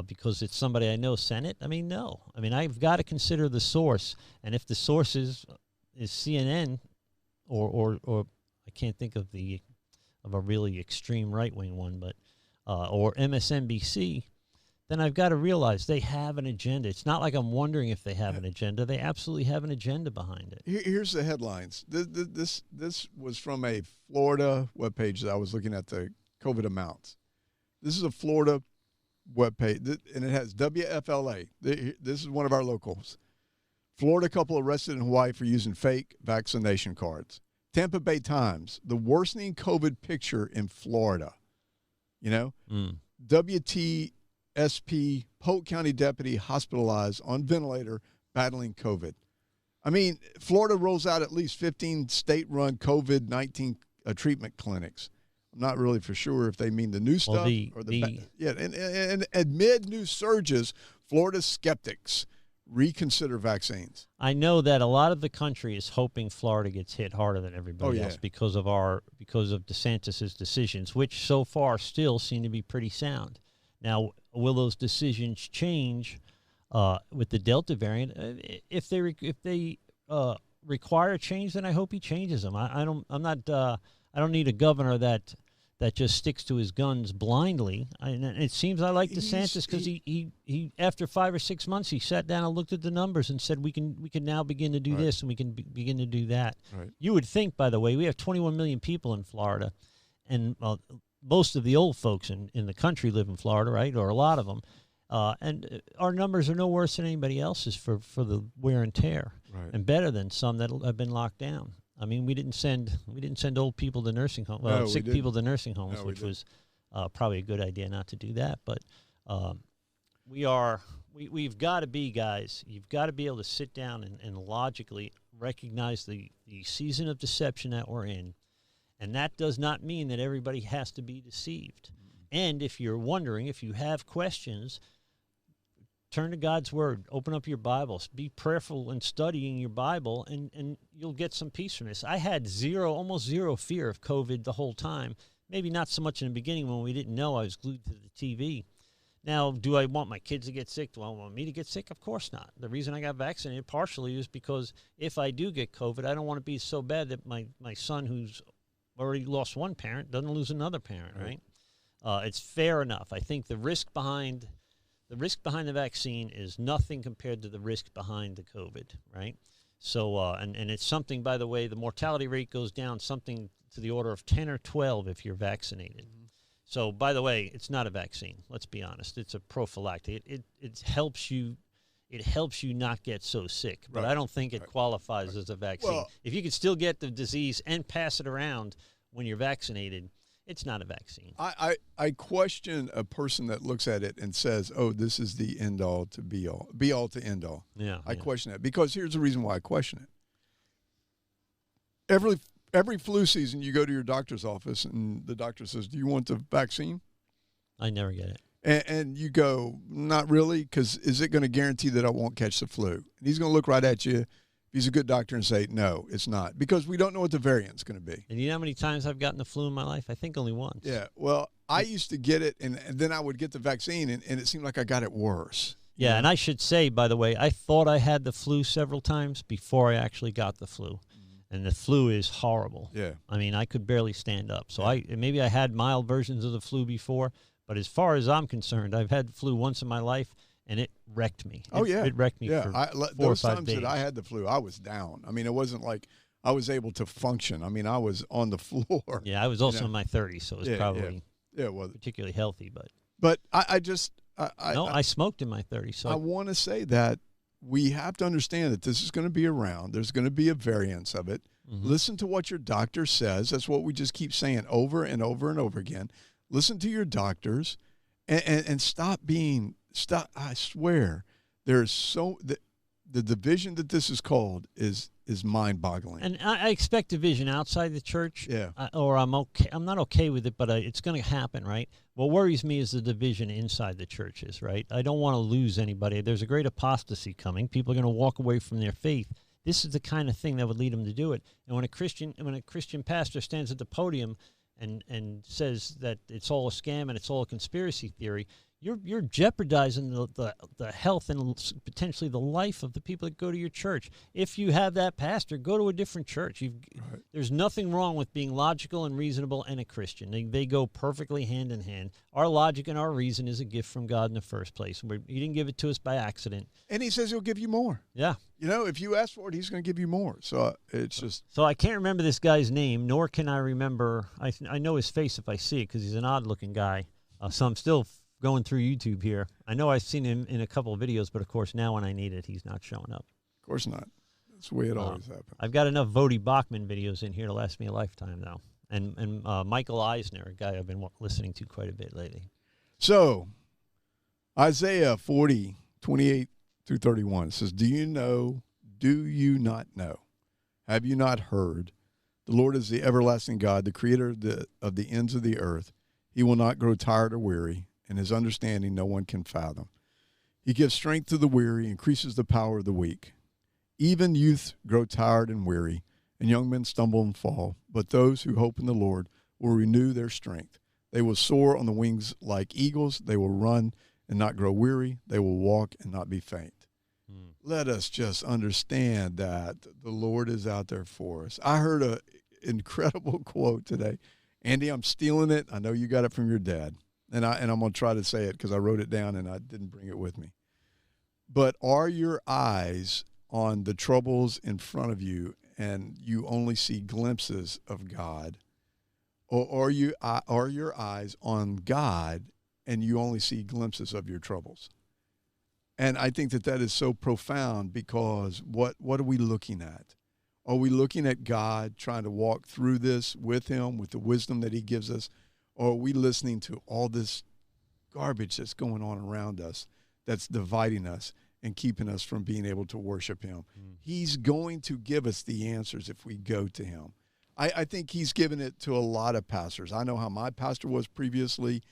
Because it's somebody I know sent it? I mean, no. I mean, I've got to consider the source. And if the source is CNN or I can't think of a really extreme right-wing one, but or MSNBC, then I've got to realize they have an agenda. It's not like I'm wondering if they have an agenda. They absolutely have an agenda behind it. Here's the headlines. This was from a Florida webpage that I was looking at the COVID amounts. This is a Florida webpage, and it has WFLA. This is one of our locals. Florida couple arrested in Hawaii for using fake vaccination cards. Tampa Bay Times, the worsening COVID picture in Florida. You know? WTSP, Polk County deputy hospitalized on ventilator battling COVID. I mean, Florida rolls out at least 15 state-run COVID-19 treatment clinics. I'm not really for sure if they mean the new stuff and amid new surges, Florida skeptics reconsider vaccines. I know that a lot of the country is hoping Florida gets hit harder than everybody else because of DeSantis's decisions, which so far still seem to be pretty sound. Now, will those decisions change with the Delta variant? If they require change, then I hope he changes them. I don't need a governor that just sticks to his guns blindly. And it seems I like DeSantis because he after 5 or 6 months he sat down and looked at the numbers and said we can now begin to do this and we can begin to do that. Right. You would think, by the way, we have 21 million people in Florida, and most of the old folks in the country live in Florida, right, or a lot of them. And our numbers are no worse than anybody else's for the wear and tear, and better than some that have been locked down. I mean, we didn't send old people to nursing homes, sick people to nursing homes, which was probably a good idea not to do that. But we've got to be, guys. You've got to be able to sit down and logically recognize the season of deception that we're in, and that does not mean that everybody has to be deceived. And if you're wondering, if you have questions, turn to God's Word. Open up your Bibles. Be prayerful in studying your Bible, and you'll get some peace from this. I had almost zero fear of COVID the whole time. Maybe not so much in the beginning when we didn't know. I was glued to the TV. Now, do I want my kids to get sick? Do I want me to get sick? Of course not. The reason I got vaccinated partially is because if I do get COVID, I don't want to be so bad that my son, who's already lost one parent, doesn't lose another parent, right? It's fair enough. I think the risk behind the vaccine is nothing compared to the risk behind the COVID, right? So, and it's something, by the way, the mortality rate goes down something to the order of 10 or 12 if you're vaccinated. So, by the way, it's not a vaccine. Let's be honest. It's a prophylactic. It helps you. It helps you not get so sick, but I don't think it qualifies as a vaccine. Well, if you can still get the disease and pass it around when you're vaccinated, it's not a vaccine. I question a person that looks at it and says, oh, this is the end-all to be-all to end-all. Yeah, I question that because here's the reason why I question it. Every flu season, you go to your doctor's office, and the doctor says, do you want the vaccine? I never get it. And you go, not really, because is it going to guarantee that I won't catch the flu? And he's going to look right at you, if he's a good doctor, and say, no, it's not, because we don't know what the variant's going to be. And you know how many times I've gotten the flu in my life? I think only once. Yeah, well, I used to get it, and then I would get the vaccine, and it seemed like I got it worse. Yeah, and I should say, by the way, I thought I had the flu several times before I actually got the flu. And the flu is horrible. Yeah. I mean, I could barely stand up. So maybe I had mild versions of the flu before, but as far as I'm concerned, I've had the flu once in my life, and it wrecked me. It wrecked me for 4 or 5 days. Those times that I had the flu, I was down. I mean, it wasn't like I was able to function. I mean, I was on the floor. Yeah, I was also in my 30s, so it was probably well, particularly healthy. But I smoked in my 30s. So I want to say that we have to understand that this is going to be around. There's going to be a variance of it. Listen to what your doctor says. That's what we just keep saying over and over and over again. Listen to your doctors and stop. I swear, there's the division that this is called is mind-boggling. And I expect division outside the church. Yeah. Or I'm not okay with it, but it's going to happen, right? What worries me is the division inside the churches, right? I don't want to lose anybody. There's a great apostasy coming. People are going to walk away from their faith. This is the kind of thing that would lead them to do it. And when a Christian pastor stands at the podium and says that it's all a scam and it's all a conspiracy theory, you're jeopardizing the health and potentially the life of the people that go to your church. If you have that pastor, go to a different church. There's nothing wrong with being logical and reasonable and a Christian. They go perfectly hand in hand. Our logic and our reason is a gift from God in the first place. He didn't give it to us by accident. And he says he'll give you more. Yeah. You know, if you ask for it, he's going to give you more. So it's just. So I can't remember this guy's name, nor can I remember. I know his face if I see it because he's an odd-looking guy. So I'm still going through YouTube here. I know I've seen him in a couple of videos, but of course now when I need it, he's not showing up. Of course not. That's the way it always happens. I've got enough Vody Bachman videos in here to last me a lifetime now. And Michael Eisner, a guy I've been listening to quite a bit lately. So, Isaiah 40, 28 through 31 says, do you not know? Have you not heard? The Lord is the everlasting God, the creator of the ends of the earth. He will not grow tired or weary, and his understanding no one can fathom. He gives strength to the weary, increases the power of the weak. Even youth grow tired and weary, and young men stumble and fall. But those who hope in the Lord will renew their strength. They will soar on the wings like eagles. They will run and not grow weary. They will walk and not be faint. Let us just understand that the Lord is out there for us. I heard an incredible quote today. Andy, I'm stealing it. I know you got it from your dad. And I'm going to try to say it because I wrote it down and I didn't bring it with me. But are your eyes on the troubles in front of you and you only see glimpses of God? Or are your eyes on God and you only see glimpses of your troubles? And I think that is so profound because what are we looking at? Are we looking at God trying to walk through this with him, with the wisdom that he gives us? Or are we listening to all this garbage that's going on around us that's dividing us and keeping us from being able to worship him? He's going to give us the answers if we go to him. I think he's given it to a lot of pastors. I know how my pastor was previously.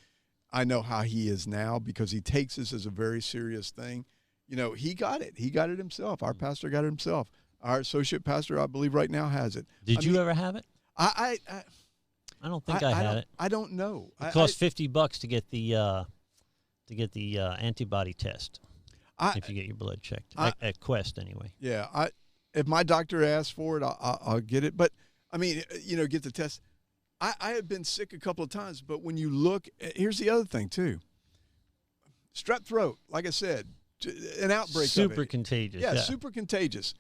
I know how he is now because he takes this as a very serious thing. You know, he got it. He got it himself. Our pastor got it himself. Our associate pastor, I believe, right now has it. Did you ever have it? I don't think I had it. I don't know. It cost $50 to get the antibody test if you get your blood checked at Quest anyway. Yeah, if my doctor asks for it, I'll get it. But I mean, get the test. I have been sick a couple of times, but when you look, here's the other thing too. Strep throat, like I said, an outbreak. Super contagious. Yeah, super contagious.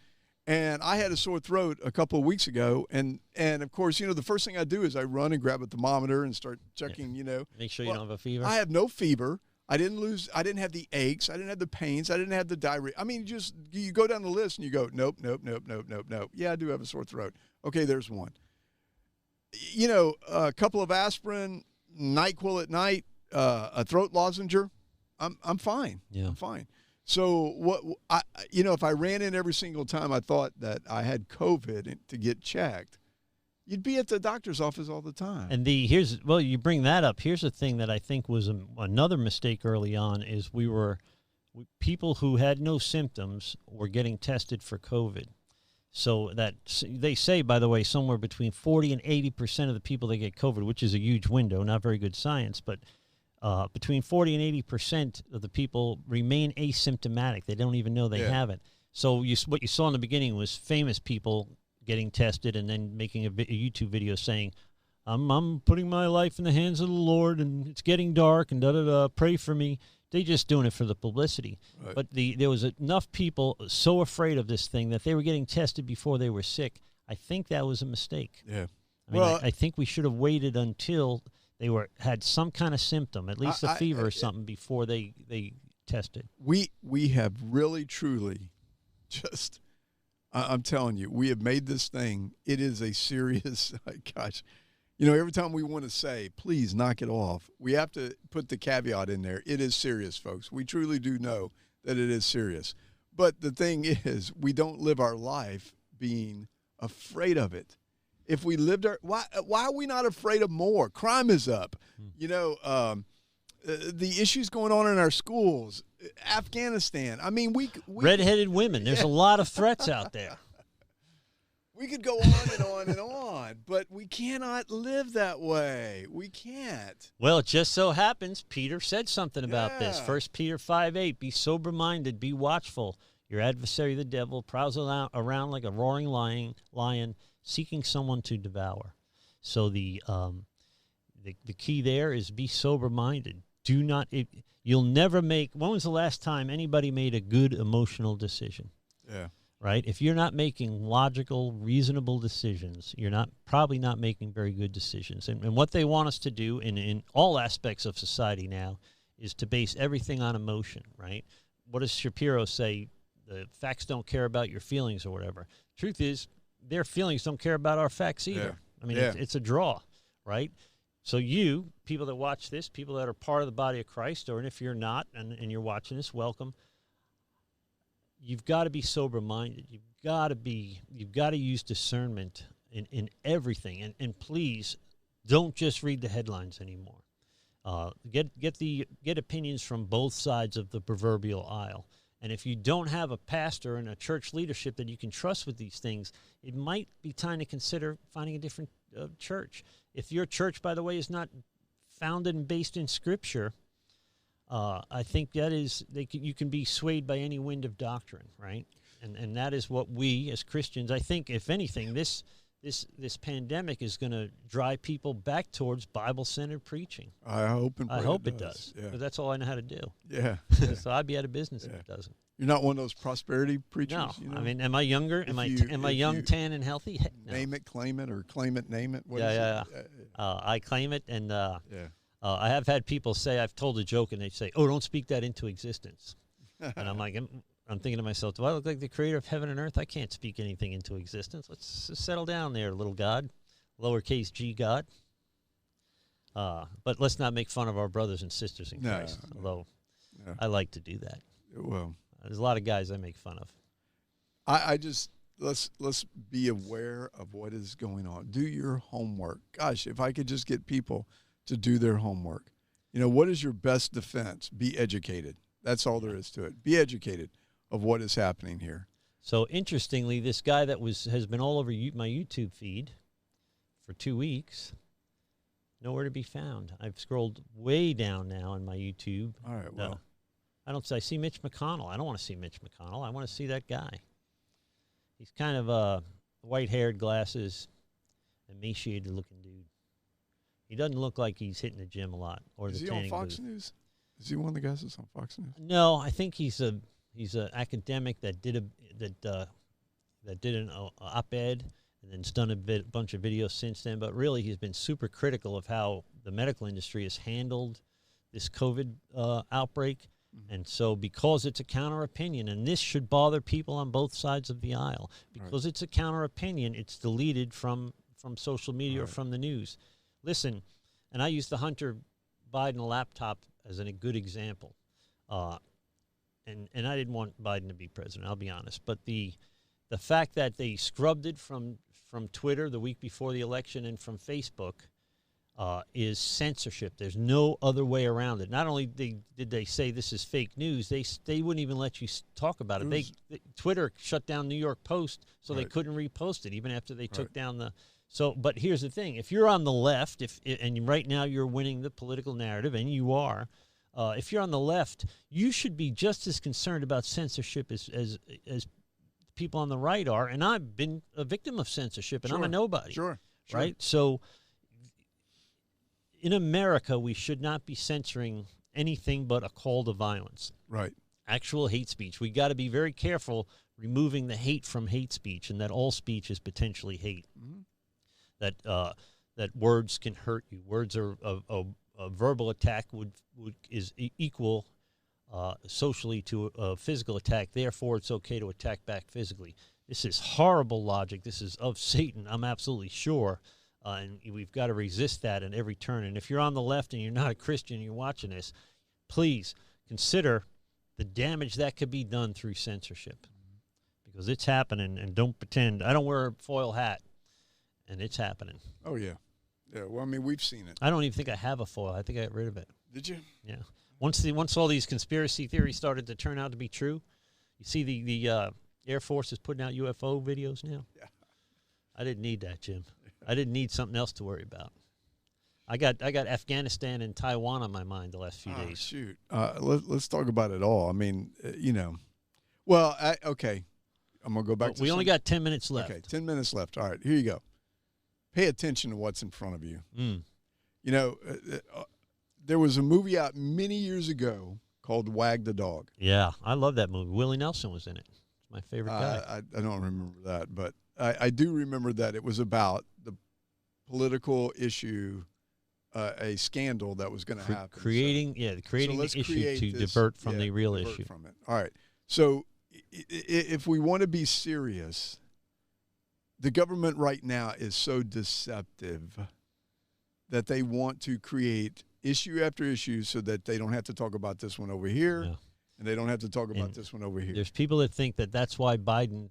And I had a sore throat a couple of weeks ago, and of course, the first thing I do is I run and grab a thermometer and start checking. Make sure you don't have a fever. I have no fever. I didn't have the aches. I didn't have the pains. I didn't have the diarrhea. I mean, just you go down the list and you go, nope. Yeah, I do have a sore throat. Okay, there's one. A couple of aspirin, NyQuil at night, a throat lozenger, I'm fine. Yeah. I'm fine. So if I ran in every single time I thought that I had COVID to get checked, you'd be at the doctor's office all the time. And you bring that up. Here's the thing that I think was another mistake early on is people who had no symptoms were getting tested for COVID. So that they say, by the way, somewhere between 40 and 80% of the people that get COVID, which is a huge window, not very good science, but between 40 and 80% of the people remain asymptomatic. They don't even know they have it. So what you saw in the beginning was famous people getting tested and then making a YouTube video saying, I'm putting my life in the hands of the Lord and it's getting dark and da-da-da, pray for me. They're just doing it for the publicity. Right. But there was enough people so afraid of this thing that they were getting tested before they were sick. I think that was a mistake. Yeah. I think we should have waited until they had some kind of symptom, at least a fever or something, before they tested. We have really, truly just, I'm telling you, we have made this thing, it is a serious, gosh, every time we want to say, please knock it off, we have to put the caveat in there. It is serious, folks. We truly do know that it is serious. But the thing is, we don't live our life being afraid of it. If we lived why are we not afraid of more? Crime is up. The issues going on in our schools, Afghanistan. I mean, we redheaded women. There's a lot of threats out there. We could go on and on and on, but we cannot live that way. We can't. Well, it just so happens Peter said something about this. 1 Peter 5:8, be sober-minded, be watchful. Your adversary, the devil, prowls around like a roaring lion, seeking someone to devour. So the key there is be sober-minded. You'll never make, when was the last time anybody made a good emotional decision? Yeah. Right? If you're not making logical, reasonable decisions, you're probably not making very good decisions. And what they want us to do in all aspects of society now is to base everything on emotion, right? What does Shapiro say? the facts don't care about your feelings or whatever. Truth is, their feelings don't care about our facts either. Yeah. I mean, Yeah. it's a draw, right? So you, people that watch this, people that are part of the body of Christ, or if you're not and you're watching this, welcome. You've got to be sober-minded. You've got to use discernment in everything. And please, don't just read the headlines anymore. Get opinions from both sides of the proverbial aisle. And if you don't have a pastor and a church leadership that you can trust with these things, it might be time to consider finding a different church. If your church, by the way, is not founded and based in Scripture, I think that is you can be swayed by any wind of doctrine, right? And that is what we as Christians, I think, if anything, this pandemic is going to drive people back towards Bible-centered preaching. I hope it does. Yeah. Because that's all I know how to do. Yeah. So I'd be out of business if it doesn't. You're not one of those prosperity preachers. No. You know? I mean, am I younger? Am I young, tan, and healthy? Heck no. Name it, claim it, or claim it, name it. What is Yeah. it? I claim it, and Yeah. I have had people say, I've told a joke, and they say, "Oh, don't speak that into existence." And I'm like, I'm thinking to myself, do I look like the creator of heaven and earth? I can't speak anything into existence. Let's settle down there, little God, lowercase g God. But let's not make fun of our brothers and sisters in Christ, although I like to do that. Well, there's a lot of guys I make fun of. I just let's be aware of what is going on. Do your homework. Gosh, if I could just get people to do their homework. You know, what is your best defense? Be educated. That's all there is to it. Be educated of what is happening here. So interestingly, this guy that has been all over my YouTube feed for 2 weeks, nowhere to be found. I've scrolled way down now in my YouTube. All right, well. I see Mitch McConnell. I don't want to see Mitch McConnell. I want to see that guy. He's kind of white-haired, glasses, emaciated-looking dude. He doesn't look like he's hitting the gym a lot or Is the he tanning on Fox booth. News? Is he one of the guys that's on Fox News? No, I think he's an academic that did an op-ed and then's done a bunch of videos since then. But really, he's been super critical of how the medical industry has handled this COVID outbreak. Mm-hmm. And so because it's a counter opinion, and this should bother people on both sides of the aisle, because it's a counter opinion, it's deleted from social media or from the news. Listen, and I use the Hunter Biden laptop as a good example. And I didn't want Biden to be president, I'll be honest. But the fact that they scrubbed it from Twitter the week before the election and from Facebook is censorship. There's no other way around it. Not only did they say this is fake news, they wouldn't even let you talk about it. Twitter shut down New York Post, so they couldn't repost it even after they took down the. So, but here's the thing: if you're on the left, and right now you're winning the political narrative, and you are, if you're on the left, you should be just as concerned about censorship as people on the right are. And I've been a victim of censorship, and I'm a nobody. Sure. Right. So, in America, we should not be censoring anything but a call to violence. Right. Actual hate speech. We got to be very careful removing the hate from hate speech, and that all speech is potentially hate. Mm-hmm. That words can hurt you. Words are a verbal attack is equal socially to a physical attack. Therefore, it's okay to attack back physically. This is horrible logic. This is of Satan. I'm absolutely sure. And we've got to resist that at every turn. And if you're on the left and you're not a Christian, you're watching this, please consider the damage that could be done through censorship. Because it's happening, and don't pretend. I don't wear a foil hat, and it's happening. Oh, yeah. Yeah, well, I mean, we've seen it. I don't even think I have a foil. I think I got rid of it. Did you? Yeah. Once all these conspiracy theories started to turn out to be true, you see the Air Force is putting out UFO videos now. Yeah. I didn't need that, Jim. I didn't need something else to worry about. I got Afghanistan and Taiwan on my mind the last few days. Shoot. Let's talk about it all. I mean, well, okay. I'm going to go back to we only got 10 minutes left. Okay, 10 minutes left. All right, here you go. Pay attention to what's in front of you. Mm. You know, there was a movie out many years ago called Wag the Dog. Yeah, I love that movie. Willie Nelson was in it. It's my favorite guy. I don't remember that, but I do remember that it was about the political issue, a scandal that was going to happen. Creating the issue to divert from the real issue. From it. All right. So if we want to be serious, the government right now is so deceptive that they want to create issue after issue so that they don't have to talk about this one over here, and they don't have to talk about this one over here. There's people that think that that's why Biden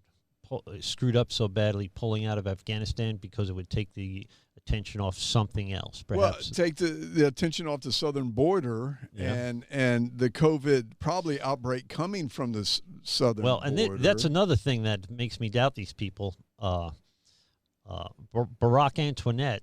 screwed up so badly pulling out of Afghanistan, because it would take the attention off something else, perhaps. Well, take the attention off the southern border and the COVID probably outbreak coming from the southern border. And that's another thing that makes me doubt these people. Barack Antoinette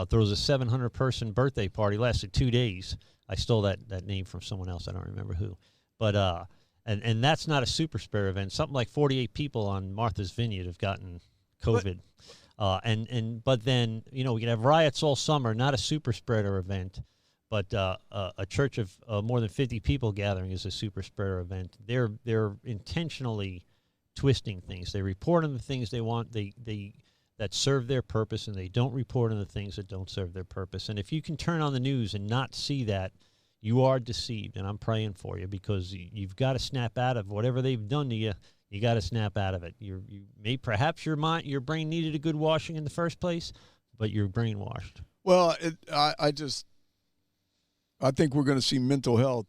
throws a 700-person birthday party, lasted 2 days. I stole that name from someone else. I don't remember who. But and that's not a super spreader event. Something like 48 people on Martha's Vineyard have gotten COVID. But then, you know, we can have riots all summer, not a super spreader event, but a church of more than 50 people gathering is a super spreader event. They're intentionally twisting things. They report on the things they want that serve their purpose, and they don't report on the things that don't serve their purpose. And if you can turn on the news and not see that, you are deceived, and I'm praying for you, because you've got to snap out of whatever they've done to you. You got to snap out of it. Perhaps your brain needed a good washing in the first place, but you're brainwashed. Well, I think we're going to see mental health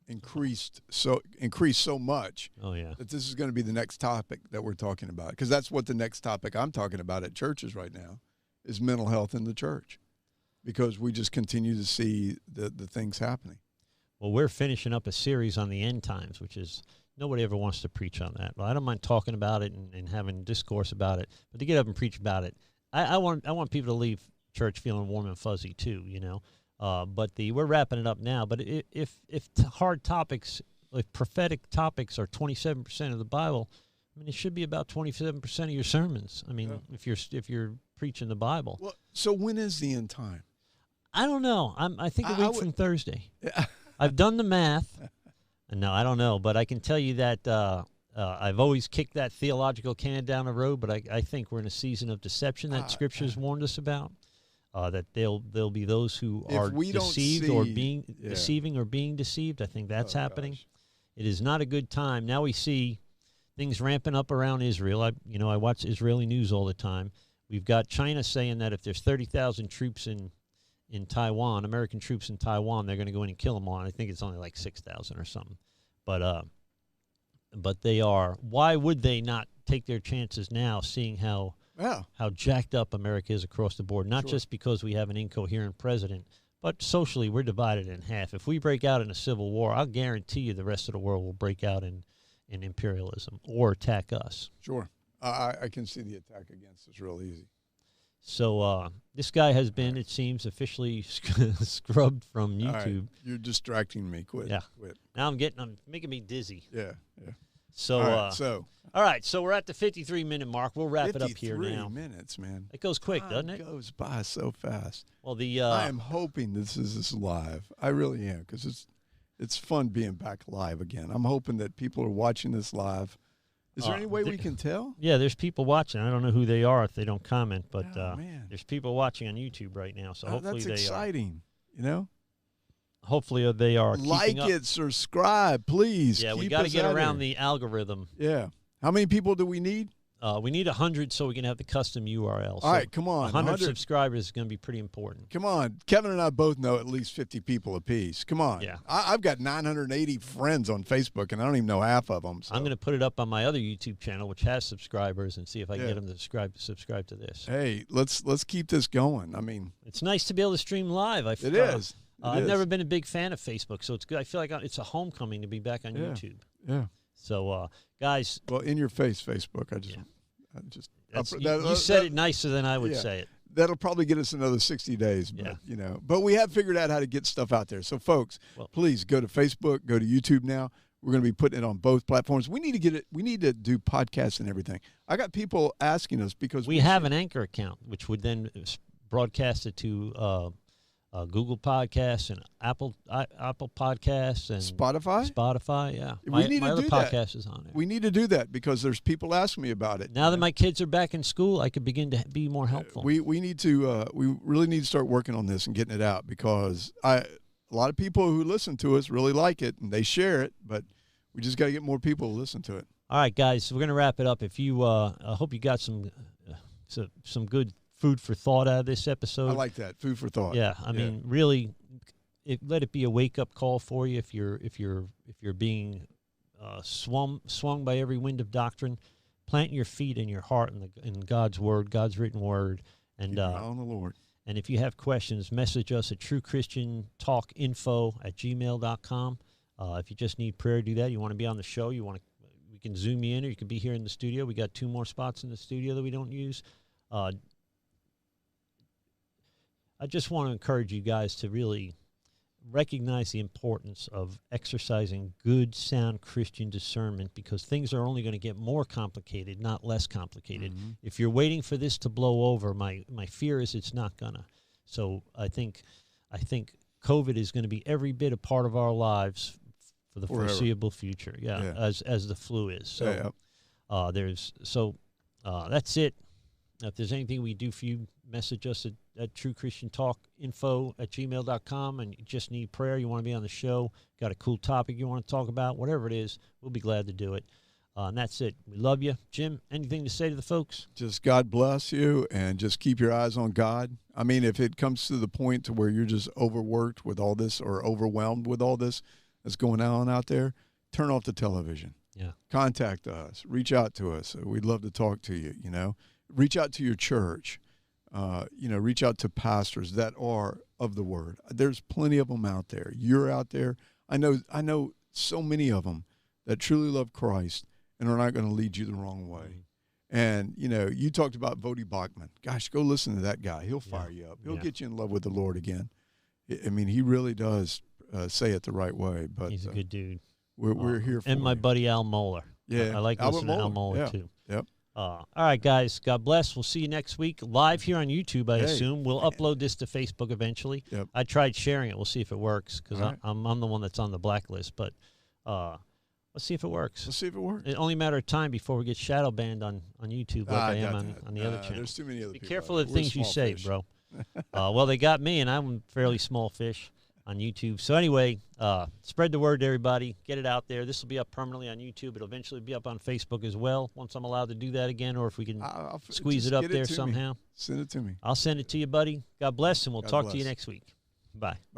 increase so much. Oh yeah, that this is going to be the next topic that we're talking about, because that's what the next topic I'm talking about at churches right now is mental health in the church, because we just continue to see the things happening. Well, we're finishing up a series on the end times, which is, nobody ever wants to preach on that. Well, I don't mind talking about it and having discourse about it, but to get up and preach about it, I want people to leave church feeling warm and fuzzy too, you know. But we're wrapping it up now. But if hard topics, like prophetic topics, are 27% of the Bible, I mean, it should be about 27% of your sermons. I mean, if you're preaching the Bible. Well, so when is the end time? I don't know. I think a week from Thursday. I've done the math. No, I don't know, but I can tell you that I've always kicked that theological can down the road, but I think we're in a season of deception that Scripture's warned us about, that there'll be those who are deceived or being deceiving or being deceived. I think that's happening. Gosh. It is not a good time. Now we see things ramping up around Israel. I watch Israeli news all the time. We've got China saying that if there's 30,000 troops in Taiwan, American troops in Taiwan, they're going to go in and kill them all. And I think it's only like 6,000 or something. But they are. Why would they not take their chances now, seeing how jacked up America is across the board? Not just because we have an incoherent president, but socially we're divided in half. If we break out in a civil war, I'll guarantee you the rest of the world will break out in imperialism or attack us. Sure. I can see the attack against us real easy. So this guy has been, it seems, officially scrubbed from YouTube. Right. You're distracting me. Quit. Yeah. Quit. Now I'm making me dizzy. Yeah. So all right. So we're at the 53-minute mark. We'll wrap it up here now. 53 minutes, man. It goes quick, doesn't it? It goes by so fast. Well, I am hoping this is live. I really am, because it's fun being back live again. I'm hoping that people are watching this live. Is there any way we can tell? Yeah, there's people watching. I don't know who they are if they don't comment, but there's people watching on YouTube right now. So hopefully that's exciting. You know. Hopefully they are. Like it, subscribe, please. Yeah, we got to get around the algorithm. Yeah. How many people do we need? We need 100 so we can have the custom URL. All right, come on. 100 subscribers is going to be pretty important. Come on. Kevin and I both know at least 50 people apiece. Come on. Yeah. I've got 980 friends on Facebook, and I don't even know half of them. So. I'm going to put it up on my other YouTube channel, which has subscribers, and see if I can get them to subscribe to this. Hey, let's keep this going. I mean, it's nice to be able to stream live. It is. I've never been a big fan of Facebook, so it's good. I feel like it's a homecoming to be back on YouTube. Yeah. So, guys. Well, in your face, Facebook. You said it nicer than I would say it. That'll probably get us another 60 days. But, but we have figured out how to get stuff out there. So, folks, please go to Facebook, go to YouTube now. We're going to be putting it on both platforms. We need to get it. We need to do podcasts and everything. I got people asking us because we have an Anchor account, which would then broadcast it to Google Podcasts and Apple Podcasts and Spotify, yeah. My other podcast is on there. We need to do that because there's people asking me about it. Now that my kids are back in school, I could begin to be more helpful. We need to we really need to start working on this and getting it out, because a lot of people who listen to us really like it and they share it, but We just got to get more people to listen to it. All right, guys, we're going to wrap it up. If you, I hope you got some good food for thought out of this episode. I like that, food for thought. Yeah, I mean, really, let it be a wake up call for you if you're being swung by every wind of doctrine. Plant your feet and your heart in God's word, God's written word, and on the Lord. And if you have questions, message us at truechristiantalkinfo@gmail.com. If you just need prayer, do that. You want to be on the show, we can Zoom you in, or you can be here in the studio. We got 2 more spots in the studio that we don't use. I just want to encourage you guys to really recognize the importance of exercising good, sound Christian discernment, because things are only going to get more complicated, not less complicated. Mm-hmm. If you're waiting for this to blow over, my fear is it's not gonna. So I think COVID is going to be every bit a part of our lives for the foreseeable future. Yeah. As the flu is. So that's it. If there's anything we do for you, message us at truechristiantalkinfo@gmail.com, and you just need prayer, you want to be on the show, got a cool topic you want to talk about, whatever it is, we'll be glad to do it. And that's it. We love you. Jim, anything to say to the folks? Just God bless you, and just keep your eyes on God. I mean, if it comes to the point to where you're just overworked with all this or overwhelmed with all this that's going on out there, turn off the television. Yeah. Contact us. Reach out to us. We'd love to talk to you, Reach out to your church. Reach out to pastors that are of the word. There's plenty of them out there. You're out there. I know so many of them that truly love Christ and are not going to lead you the wrong way. And, you talked about Vody Bachman. Gosh, go listen to that guy. He'll fire you up. He'll get you in love with the Lord again. I mean, he really does say it the right way. But he's a good dude. We're here for And my buddy Al Mohler. Yeah. I like listening to Al Mohler, too. Yep. All right, guys. God bless. We'll see you next week live here on YouTube, I assume. We'll upload this to Facebook eventually. Yep. I tried sharing it. We'll see if it works, because I'm the one that's on the blacklist. But let's see if it works. Let's see if it works. It's only a matter of time before we get shadow banned on YouTube like I am on the other channel. There's too many other people. Be careful of the things you say, bro. Well, they got me, and I'm fairly small fish on YouTube. So anyway, spread the word to everybody. Get it out there. This will be up permanently on YouTube. It'll eventually be up on Facebook as well, once I'm allowed to do that again, or if we can squeeze it up there somehow. Send it to me. I'll send it to you, buddy. God bless, and we'll talk to you next week. Bye.